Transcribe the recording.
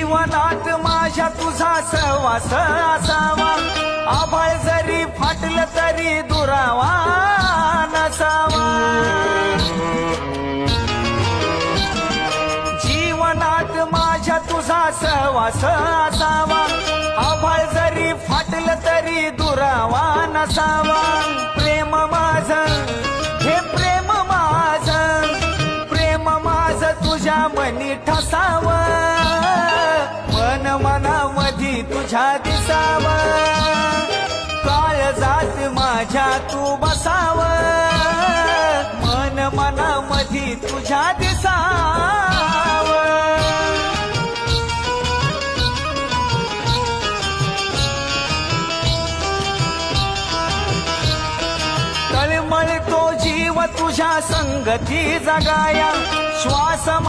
जीवनात माझ्या तुझा सहवास असावा, आभाळ जरी फाटलं तरी दुरावा नसावा। जीवनात माझ्या तुझा सहवास असावा, आभाळ जरी फाटलं तरी दुरावा नसावा। प्रेम माझं हे प्रेम माझं, प्रेम माझं तुझ्या मनी ठसावं, मन मनामधी तुझ्या दिसावं, काळजात माझ्या तू बसावं, मन मनामधी तुझ्या दिसावं। तळमळतो जीव तुझ्या संगती जगाया, श्वास